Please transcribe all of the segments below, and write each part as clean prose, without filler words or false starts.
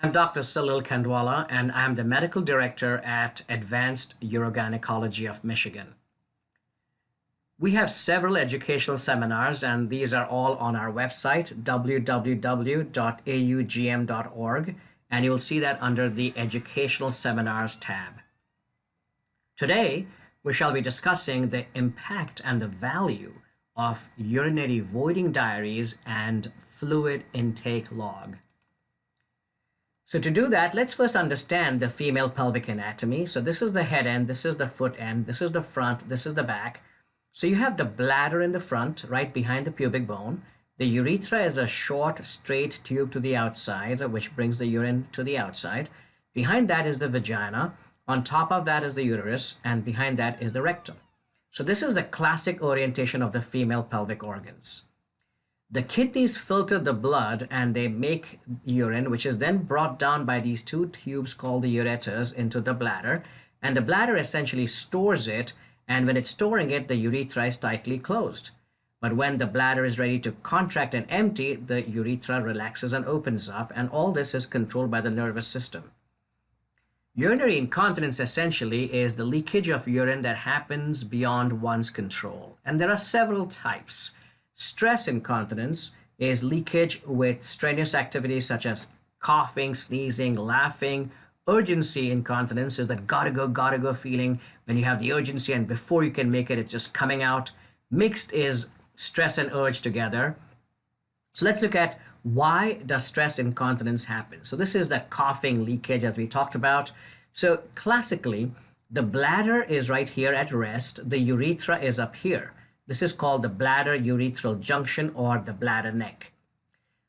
I'm Dr. Salil Khandwala, and I'm the medical director at Advanced Urogynecology of Michigan. We have several educational seminars, and these are all on our website, www.augm.org, and you'll see that under the Educational Seminars tab. Today, we shall be discussing the impact and the value of urinary voiding diaries and fluid intake log. So to do that, let's first understand the female pelvic anatomy. So this is the head end, this is the foot end, this is the front, this is the back. So you have the bladder in the front, right behind the pubic bone. The urethra is a short, straight tube to the outside, which brings the urine to the outside. Behind that is the vagina. On top of that is the uterus, and behind that is the rectum. So this is the classic orientation of the female pelvic organs. The kidneys filter the blood and they make urine, which is then brought down by these two tubes called the ureters into the bladder. And the bladder essentially stores it, and when it's storing it, the urethra is tightly closed. But when the bladder is ready to contract and empty, the urethra relaxes and opens up, and all this is controlled by the nervous system. Urinary incontinence essentially is the leakage of urine that happens beyond one's control. And there are several types. Stress incontinence is leakage with strenuous activities such as coughing, sneezing, laughing. Urgency incontinence is that gotta go feeling when you have the urgency and before you can make it, it's just coming out. Mixed is stress and urge together. So let's look at why does stress incontinence happen. So this is that coughing leakage as we talked about. So classically, the bladder is right here at rest. The urethra is up here. This is called the bladder urethral junction or the bladder neck.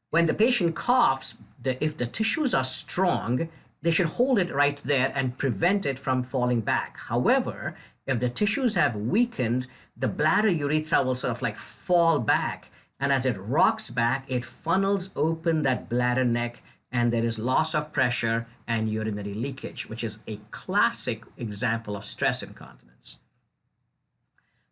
When the patient coughs, if the tissues are strong, they should hold it right there and prevent it from falling back. However, if the tissues have weakened, the bladder urethra will sort of like fall back. And as it rocks back, it funnels open that bladder neck, and there is loss of pressure and urinary leakage, which is a classic example of stress incontinence.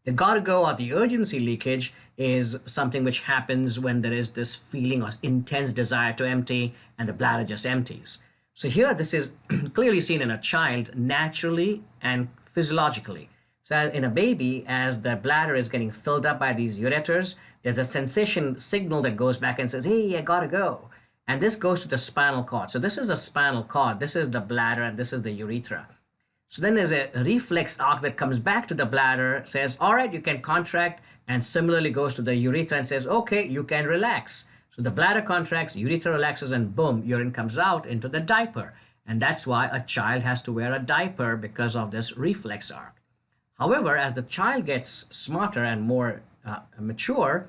The gotta go or the urgency leakage is something which happens when there is this feeling of intense desire to empty and the bladder just empties. So here this is clearly seen in a child naturally and physiologically. So in a baby, as the bladder is getting filled up by these ureters, there's a sensation signal that goes back and says, hey, I gotta go. And this goes to the spinal cord. So this is the spinal cord, this is the bladder, and this is the urethra. So then there's a reflex arc that comes back to the bladder, says, all right, you can contract, and similarly goes to the urethra and says, okay, you can relax. So the bladder contracts, urethra relaxes, and boom, urine comes out into the diaper. And that's why a child has to wear a diaper, because of this reflex arc. However, as the child gets smarter and more mature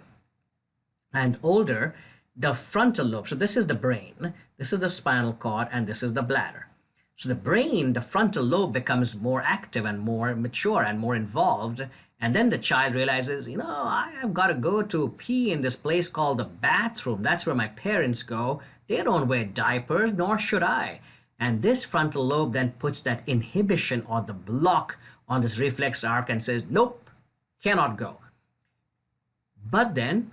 and older, the frontal lobe, so this is the brain, this is the spinal cord, and this is the bladder. So the brain, the frontal lobe, becomes more active and more mature and more involved. And then the child realizes, I've got to go to pee in this place called the bathroom. That's where my parents go. They don't wear diapers, nor should I. And this frontal lobe then puts that inhibition or the block on this reflex arc and says, nope, cannot go. But then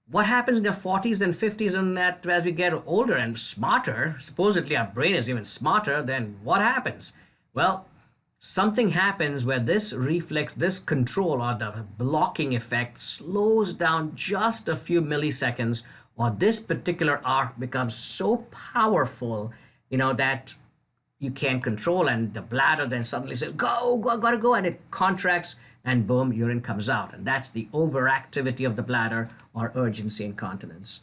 what happens in the 40s and 50s and that as we get older and smarter, supposedly our brain is even smarter, then what happens? Well, something happens where this reflex, this control or the blocking effect slows down just a few milliseconds, or this particular arc becomes so powerful, that you can't control, and the bladder then suddenly says, go, gotta go, and it contracts, and boom, urine comes out. And that's the overactivity of the bladder or urgency incontinence.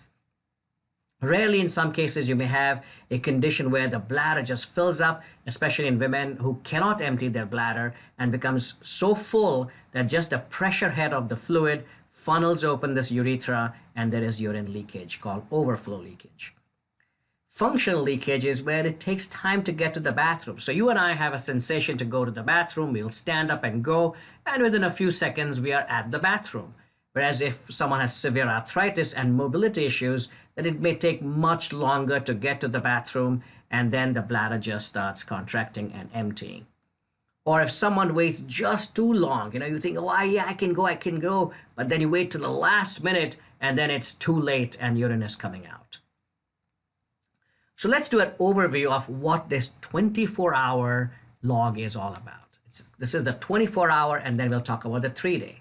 Rarely in some cases you may have a condition where the bladder just fills up, especially in women who cannot empty their bladder and becomes so full that just the pressure head of the fluid funnels open this urethra and there is urine leakage called overflow leakage. Functional leakage is where it takes time to get to the bathroom. So you and I have a sensation to go to the bathroom, we'll stand up and go, and within a few seconds we are at the bathroom. Whereas if someone has severe arthritis and mobility issues, then it may take much longer to get to the bathroom, and then the bladder just starts contracting and emptying. Or if someone waits just too long, you think, oh, yeah, I can go, but then you wait till the last minute, and then it's too late and urine is coming out. So let's do an overview of what this 24-hour log is all about. This is the 24-hour, and then we'll talk about the 3-day.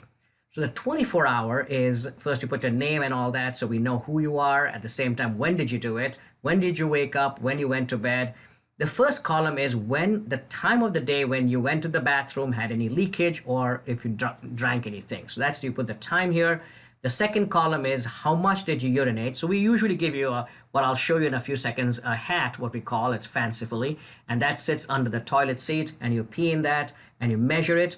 So the 24-hour is, first you put your name and all that so we know who you are. At the same time, when did you do it? When did you wake up? When you went to bed? The first column is when the time of the day when you went to the bathroom, had any leakage, or if you drank anything. So that's, you put the time here. The second column is how much did you urinate. So we usually give you what I'll show you in a few seconds, a hat, what we call it fancifully, and that sits under the toilet seat, and you pee in that and you measure it.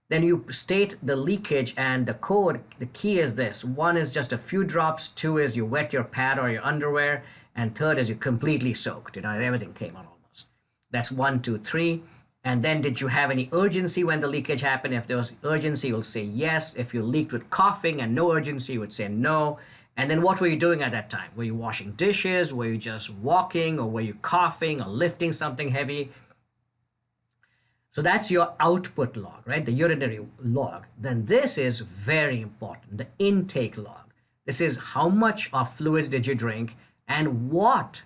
Then you state the leakage, and the code, the key is this. 1 is just a few drops, 2 is you wet your pad or your underwear, and 3rd is you completely soaked. Everything came out almost. That's 1, 2, 3. And then did you have any urgency when the leakage happened? If there was urgency, you'll say yes. If you leaked with coughing and no urgency, you would say no. And then what were you doing at that time? Were you washing dishes? Were you just walking? Or were you coughing or lifting something heavy? So that's your output log, right? The urinary log. Then this is very important, the intake log. This is how much of fluids did you drink, and what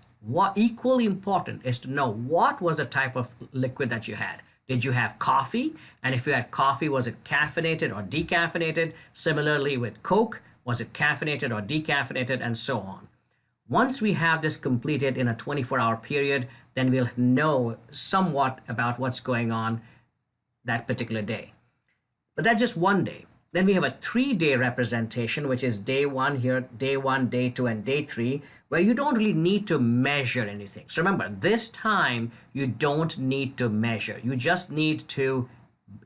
equally important is to know what was the type of liquid that you had. Did you have coffee? And if you had coffee, was it caffeinated or decaffeinated? Similarly with Coke, was it caffeinated or decaffeinated, and so on. Once we have this completed in a 24-hour period, then we'll know somewhat about what's going on that particular day. But that's just one day. Then we have a 3-day representation, which is day 1 here, day 1, day 2, and day 3, where you don't really need to measure anything. So remember, this time you don't need to measure. You just need to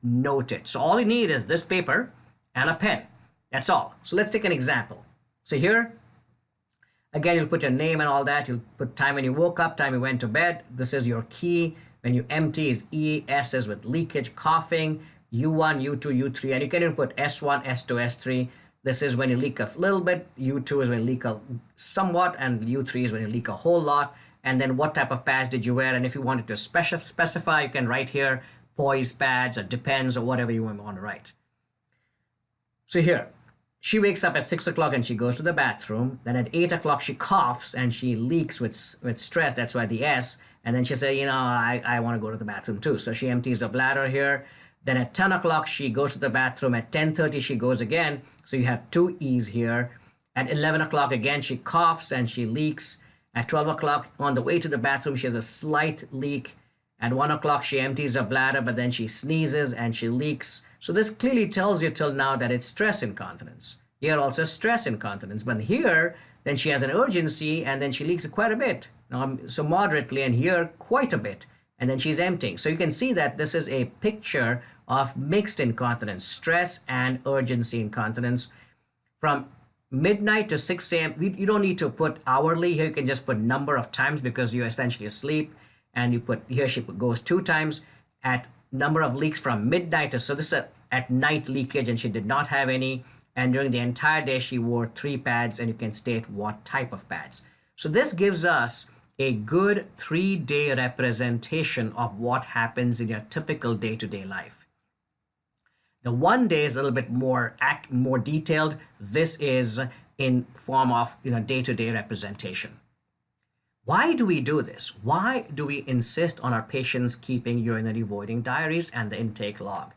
note it. So all you need is this paper and a pen. That's all. So let's take an example. So here, again, you'll put your name and all that. You'll put time when you woke up, time you went to bed. This is your key. When you empty is E, S is with leakage, coughing, U1, U2, U3, and you can even put S1, S2, S3. This is when you leak a little bit, U2 is when you leak a somewhat, and U3 is when you leak a whole lot. And then what type of pads did you wear? And if you wanted to specify, you can write here poise pads or depends or whatever you want to write. So here, she wakes up at 6 o'clock and she goes to the bathroom. Then at 8 o'clock she coughs and she leaks with stress. That's why the S. And then she said, I want to go to the bathroom too. So she empties the bladder here. Then at 10 o'clock she goes to the bathroom. At 10:30 she goes again. So you have 2 E's here. At 11 o'clock again she coughs and she leaks. At 12 o'clock on the way to the bathroom she has a slight leak. At 1 o'clock she empties her bladder, but then she sneezes and she leaks. So this clearly tells you till now that it's stress incontinence. Here also stress incontinence, but here then she has an urgency and then she leaks quite a bit. So moderately, and here quite a bit, and then she's emptying. So you can see that this is a picture of mixed incontinence, stress and urgency incontinence. From midnight to 6 a.m., you don't need to put hourly here. You can just put number of times because you're essentially asleep. And you put here she goes 2 times at number of leaks from midnight to, so this is at night leakage and she did not have any. And during the entire day she wore 3 pads, and you can state what type of pads. So this gives us a good 3-day representation of what happens in your typical day-to-day life. The 1 day is a little bit more detailed. This is in form of day-to-day representation. Why do we do this? Why do we insist on our patients keeping urinary voiding diaries and the intake log?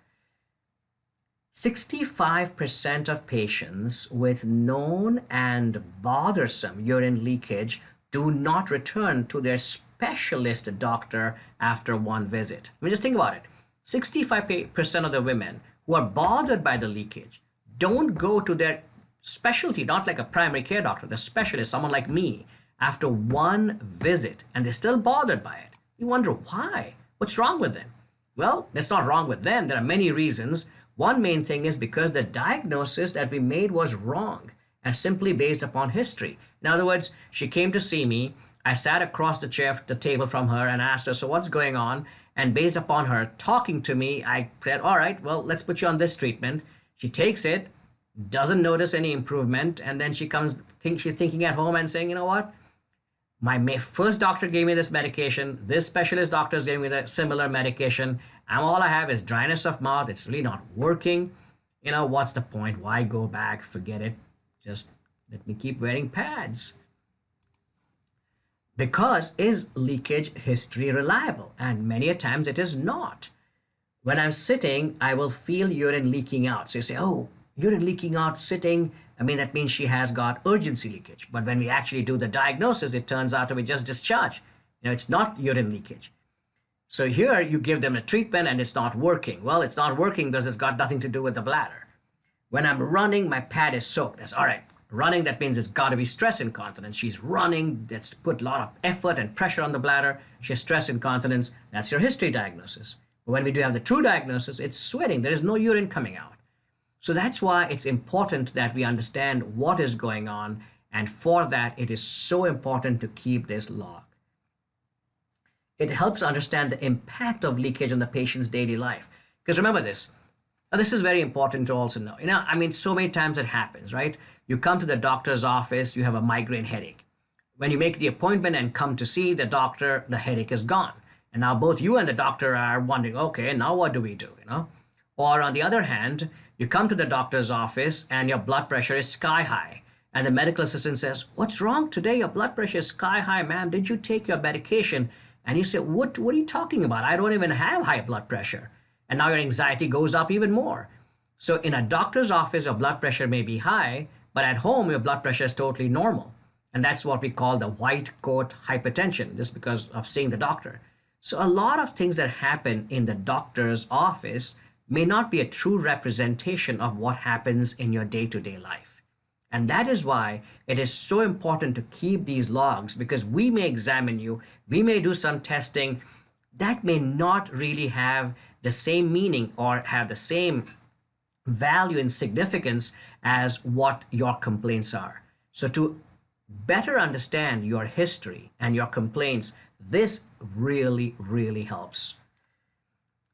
65% of patients with known and bothersome urine leakage do not return to their specialist doctor after 1 visit. I mean, just think about it. 65% of the women who are bothered by the leakage don't go to their specialty, not like a primary care doctor, the specialist, someone like me, after 1 visit, and they're still bothered by it. You wonder why? What's wrong with them? Well, that's not wrong with them. There are many reasons. One main thing is because the diagnosis that we made was wrong and simply based upon history. In other words, she came to see me. I sat across the table from her and asked her, so what's going on? And based upon her talking to me, I said, all right, well, let's put you on this treatment. She takes it, doesn't notice any improvement, and then she's thinking at home and saying, you know what? My first doctor gave me this medication. This specialist doctors gave me the similar medication. And all I have is dryness of mouth. It's really not working. What's the point? Why go back? Forget it. Just let me keep wearing pads. Because is leakage history reliable? And many a times it is not. When I'm sitting, I will feel urine leaking out. So you say, oh, urine leaking out sitting. I mean, that means she has got urgency leakage. But when we actually do the diagnosis, it turns out to be just discharge. It's not urine leakage. So here you give them a treatment and it's not working. Well, it's not working because it's got nothing to do with the bladder. When I'm running, my pad is soaked. That's all right. Running, that means it's got to be stress incontinence. She's running, that's put a lot of effort and pressure on the bladder. She has stress incontinence. That's your history diagnosis. But when we do have the true diagnosis, it's sweating. There is no urine coming out. So that's why it's important that we understand what is going on. And for that, it is so important to keep this log. It helps understand the impact of leakage on the patient's daily life. Because remember this. Now, this is very important to also know. I mean, so many times it happens, right? You come to the doctor's office, you have a migraine headache. When you make the appointment and come to see the doctor, the headache is gone. And now both you and the doctor are wondering, okay, now what do we do, Or on the other hand, you come to the doctor's office and your blood pressure is sky high. And the medical assistant says, what's wrong today? Your blood pressure is sky high, ma'am. Did you take your medication? And you say, what are you talking about? I don't even have high blood pressure. And now your anxiety goes up even more. So in a doctor's office, your blood pressure may be high, but at home, your blood pressure is totally normal. And that's what we call the white coat hypertension, just because of seeing the doctor. So a lot of things that happen in the doctor's office may not be a true representation of what happens in your day-to-day life. And that is why it is so important to keep these logs, because we may examine you, we may do some testing that may not really have the same meaning or have the same value and significance as what your complaints are. So to better understand your history and your complaints, this really, really helps.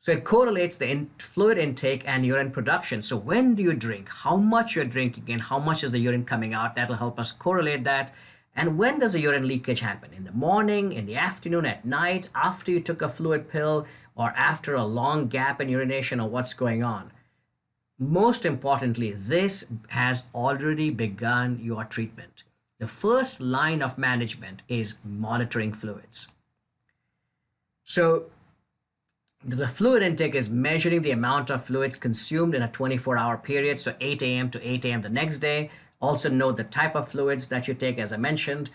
So it correlates the fluid intake and urine production. So when do you drink, how much you're drinking, and how much is the urine coming out? That'll help us correlate that. And when does the urine leakage happen? In the morning, in the afternoon, at night, after you took a fluid pill, or after a long gap in urination, or what's going on? Most importantly, this has already begun your treatment. The first line of management is monitoring fluids. So the fluid intake is measuring the amount of fluids consumed in a 24-hour period, so 8 a.m. to 8 a.m. the next day. Also note the type of fluids that you take, as I mentioned.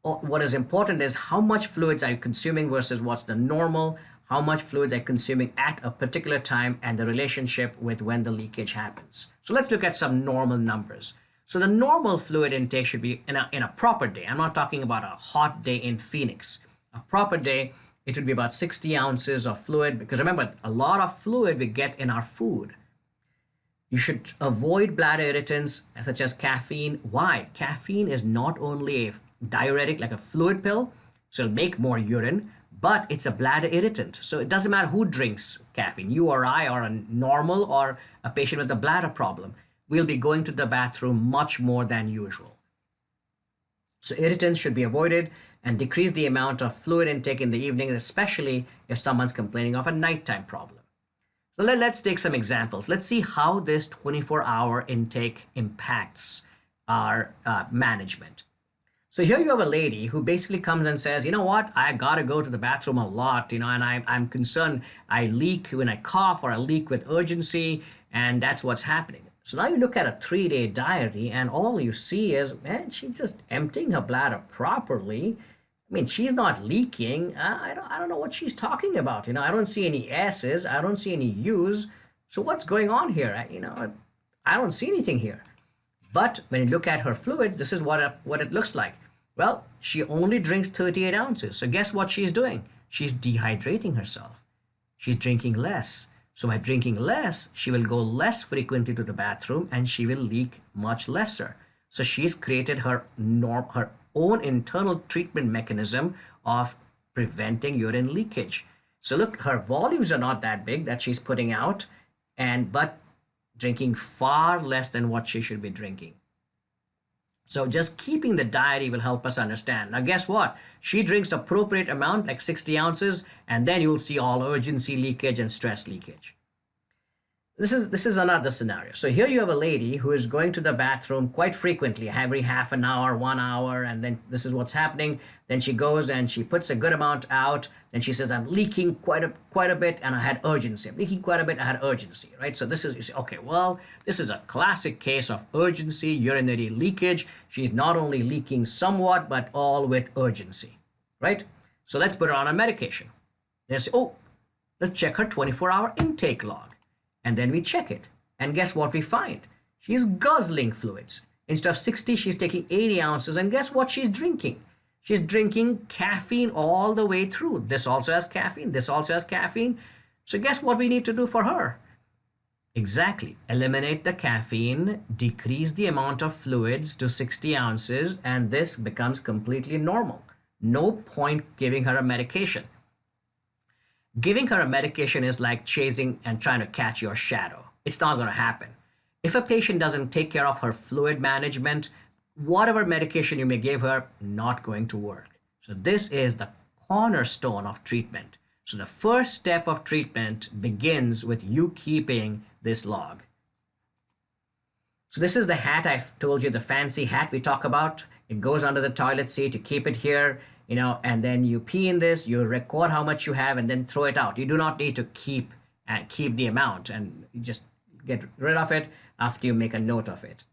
What is important is how much fluids are you consuming versus what's the normal, how much fluids are you consuming at a particular time, and the relationship with when the leakage happens. So let's look at some normal numbers. So the normal fluid intake should be in a proper day. I'm not talking about a hot day in Phoenix. A proper day, it would be about 60 ounces of fluid, because remember, a lot of fluid we get in our food. You should avoid bladder irritants such as caffeine. Why? Caffeine is not only a diuretic like a fluid pill, so it'll make more urine, but it's a bladder irritant. So it doesn't matter who drinks caffeine, you or I, or a normal or a patient with a bladder problem. We'll be going to the bathroom much more than usual. So irritants should be avoided, and decrease the amount of fluid intake in the evening, especially if someone's complaining of a nighttime problem. So let's take some examples. Let's see how this 24-hour intake impacts our management. So here you have a lady who basically comes and says, you know what, I gotta go to the bathroom a lot, and I'm concerned I leak when I cough, or I leak with urgency, and that's what's happening. So now you look at a 3-day diary, and all you see is, man, she's just emptying her bladder properly. I mean, she's not leaking. I don't know what she's talking about. I don't see any S's. I don't see any U's. So what's going on here? I don't see anything here. But when you look at her fluids, this is what it looks like. Well, she only drinks 38 ounces. So guess what she's doing? She's dehydrating herself. She's drinking less. So by drinking less, she will go less frequently to the bathroom, and she will leak much lesser. So she's created her own internal treatment mechanism of preventing urine leakage. So look, her volumes are not that big that she's putting out, but drinking far less than what she should be drinking. So just keeping the diary will help us understand. Now guess what? She drinks appropriate amount, like 60 ounces, and then you'll see all urgency leakage and stress leakage. This is another scenario. So here you have a lady who is going to the bathroom quite frequently, every half an hour, 1 hour, and then this is what's happening. Then she goes and she puts a good amount out. Then she says, "I'm leaking quite a bit, and I had urgency. I'm leaking quite a bit. I had urgency." Right. So this is, you say, okay. Well, this is a classic case of urgency urinary leakage. She's not only leaking somewhat, but all with urgency. Right. So let's put her on a medication. They say, "Oh, let's check her 24-hour intake log." And then we check it. And guess what we find? She's guzzling fluids. Instead of 60, she's taking 80 ounces. And guess what she's drinking? She's drinking caffeine all the way through. This also has caffeine. This also has caffeine. So guess what we need to do for her? Exactly. Eliminate the caffeine, decrease the amount of fluids to 60 ounces, and this becomes completely normal. No point giving her a medication. Giving her a medication is like chasing and trying to catch your shadow. It's not going to happen. If a patient doesn't take care of her fluid management, whatever medication you may give her, not going to work. So this is the cornerstone of treatment. So the first step of treatment begins with you keeping this log. So this is the hat I told you, the fancy hat we talk about. It goes under the toilet seat. You keep it here. And then you pee in this, you record how much you have, and then throw it out. You do not need to keep the amount, and you just get rid of it after you make a note of it.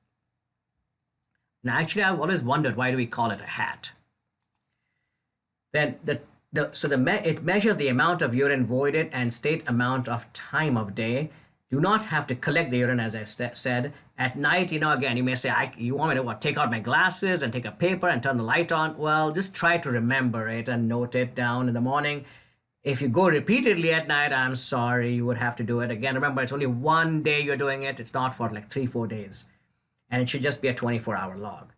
Now, actually, I've always wondered, why do we call it a hat? Then it measures the amount of urine voided and state amount of time of day. Do not have to collect the urine, as I said. At night, again, you may say, you want me to take out my glasses and take a paper and turn the light on? Well, just try to remember it and note it down in the morning. If you go repeatedly at night, I'm sorry, you would have to do it again. Remember, it's only one day you're doing it. It's not for like 3-4 days. And it should just be a 24-hour log.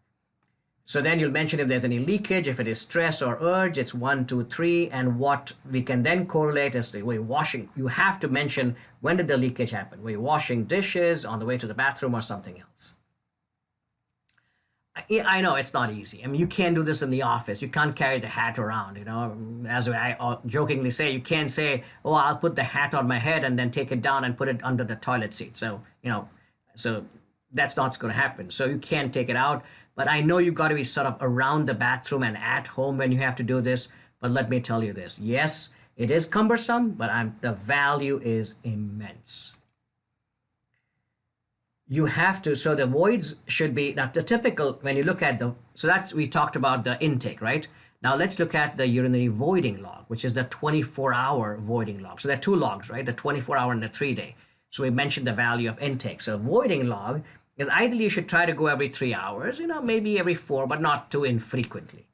So then you'll mention if there's any leakage, if it is stress or urge, it's 1, 2, 3, and what we can then correlate is the way washing. You have to mention, when did the leakage happen? Were you washing dishes, on the way to the bathroom, or something else? I know it's not easy. I mean, you can't do this in the office. You can't carry the hat around, As I jokingly say, you can't say, "Oh, I'll put the hat on my head and then take it down and put it under the toilet seat." So, so that's not going to happen. So you can't take it out. But I know you've got to be sort of around the bathroom and at home when you have to do this. But let me tell you this. Yes, it is cumbersome, but the value is immense. You have to, so the voids should be, now the typical, when you look at we talked about the intake, right? Now let's look at the urinary voiding log, which is the 24-hour voiding log. So there are two logs, right? The 24-hour and the 3-day. So we mentioned the value of intake. So voiding log is ideally you should try to go every 3 hours, maybe every 4, but not too infrequently.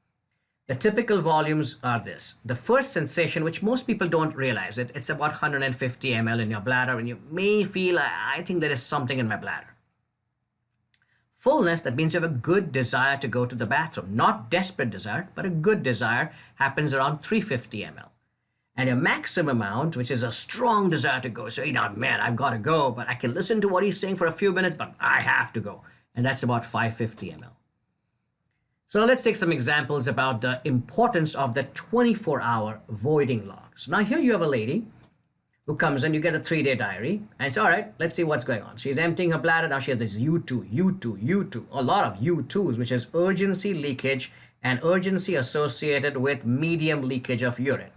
The typical volumes are this. The first sensation, which most people don't realize it's about 150 ml in your bladder, and you may feel, I think there is something in my bladder. Fullness, that means you have a good desire to go to the bathroom. Not desperate desire, but a good desire, happens around 350 ml. And your maximum amount, which is a strong desire to go. So, man, I've got to go, but I can listen to what he's saying for a few minutes, but I have to go. And that's about 550 ml. So now let's take some examples about the importance of the 24-hour voiding log. So now here you have a lady who comes in, you get a 3-day diary, and it's all right, let's see what's going on. She's emptying her bladder. Now she has this U2, a lot of U2s, which is urgency leakage and urgency associated with medium leakage of urine.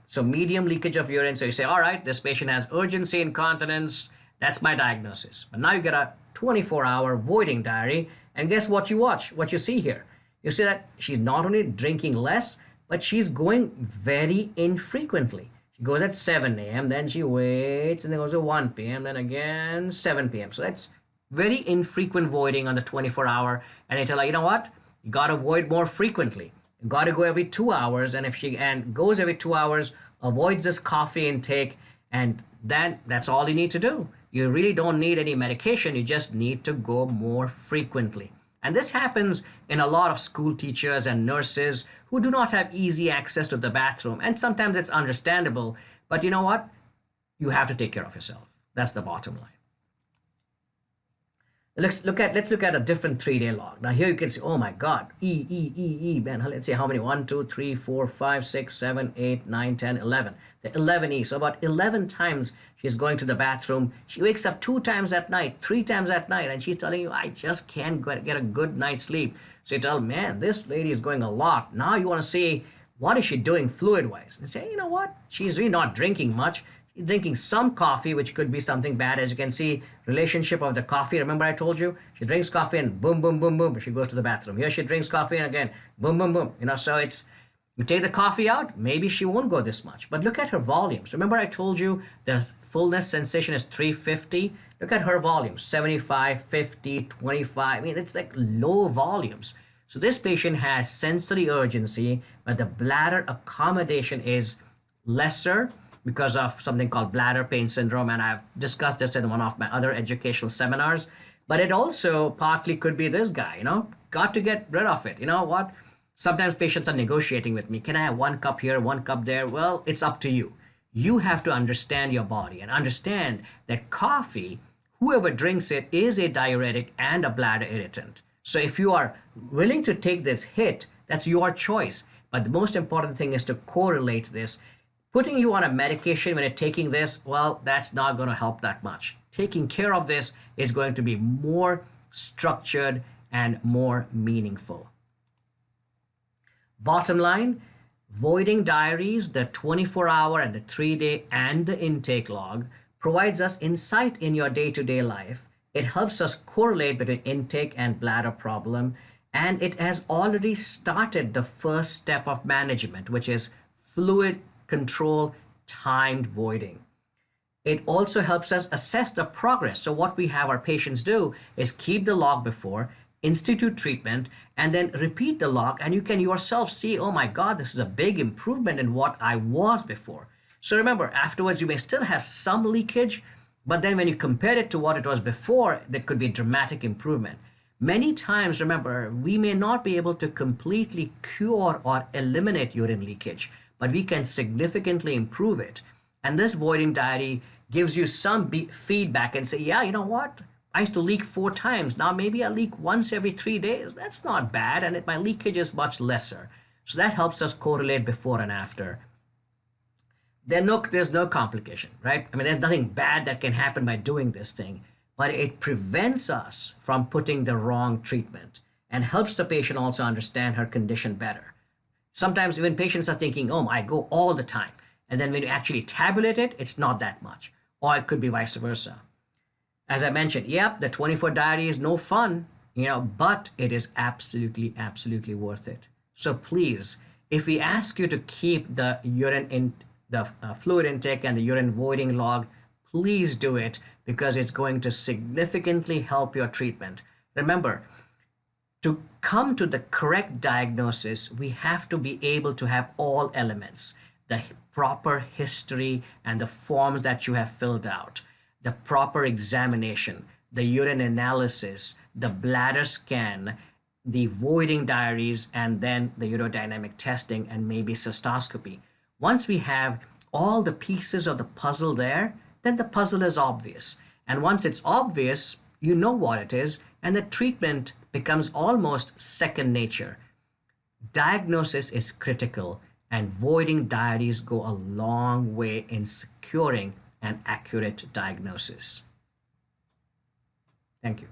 So medium leakage of urine. So you say, all right, this patient has urgency incontinence. That's my diagnosis. But now you get a 24-hour voiding diary. And guess what what you see here? You see that she's not only drinking less, but she's going very infrequently. She goes at 7 a.m., then she waits, and then goes at 1 p.m., then again 7 p.m. So that's very infrequent voiding on the 24-hour. And they tell her, you know what? You got to void more frequently. Got to go every 2 hours, and if she goes every 2 hours, avoids this coffee intake, and that's all you need to do. You really don't need any medication. You just need to go more frequently. And this happens in a lot of school teachers and nurses who do not have easy access to the bathroom. And sometimes it's understandable, but you know what? You have to take care of yourself. That's the bottom line. Let's look at a different 3-day log. Now here you can see, oh my God, man. Let's see how many, 1, 2, 3, 4, 5, 6, 7, 8, 9, 10, 11. The 11 E. So about 11 times she's going to the bathroom. She wakes up 2 times at night, 3 times at night, and she's telling you, I just can't get a good night's sleep. So you tell, man, this lady is going a lot. Now you want to see, what is she doing fluid wise? And say, you know what? She's really not drinking much. She's drinking some coffee, which could be something bad. As you can see, relationship of the coffee. Remember I told you? She drinks coffee and boom, boom, boom, boom. She goes to the bathroom. Here she drinks coffee and again, boom, boom, boom. So it's, you take the coffee out, maybe she won't go this much. But look at her volumes. Remember I told you the fullness sensation is 350? Look at her volumes, 75, 50, 25. I mean, it's like low volumes. So this patient has sensory urgency, but the bladder accommodation is lesser because of something called bladder pain syndrome. And I've discussed this in one of my other educational seminars. But it also partly could be this guy, got to get rid of it. You know what? Sometimes patients are negotiating with me. Can I have 1 cup here, 1 cup there? Well, it's up to you. You have to understand your body and understand that coffee, whoever drinks it, is a diuretic and a bladder irritant. So if you are willing to take this hit, that's your choice. But the most important thing is to correlate this. Putting you on a medication when you're taking this, well, that's not going to help that much. Taking care of this is going to be more structured and more meaningful. Bottom line, voiding diaries, the 24-hour and the 3-day and the intake log provides us insight in your day-to-day life. It helps us correlate between intake and bladder problem, and it has already started the first step of management, which is fluid control timed voiding. It also helps us assess the progress. So what we have our patients do is keep the log before, institute treatment, and then repeat the log, and you can yourself see, oh my God, this is a big improvement in what I was before. So remember, afterwards you may still have some leakage, but then when you compare it to what it was before, there could be dramatic improvement. Many times, remember, we may not be able to completely cure or eliminate urine leakage, but we can significantly improve it. And this voiding diary gives you some feedback and say, yeah, you know what? I used to leak 4 times. Now maybe I leak once every 3 days. That's not bad, and my leakage is much lesser. So that helps us correlate before and after. There's no complication, right? I mean, there's nothing bad that can happen by doing this thing, but it prevents us from putting the wrong treatment and helps the patient also understand her condition better. Sometimes even patients are thinking, oh, I go all the time. And then when you actually tabulate it, it's not that much. Or it could be vice versa. As I mentioned, yep, the 24 diary is no fun, but it is absolutely, absolutely worth it. So please, if we ask you to keep the fluid intake and the urine voiding log, please do it because it's going to significantly help your treatment. Remember, to come to the correct diagnosis, we have to be able to have all elements, the proper history and the forms that you have filled out, the proper examination, the urine analysis, the bladder scan, the voiding diaries, and then the urodynamic testing and maybe cystoscopy. Once we have all the pieces of the puzzle there, then the puzzle is obvious. And once it's obvious, you know what it is, and the treatment becomes almost second nature. Diagnosis is critical, and voiding diaries go a long way in securing an accurate diagnosis. Thank you.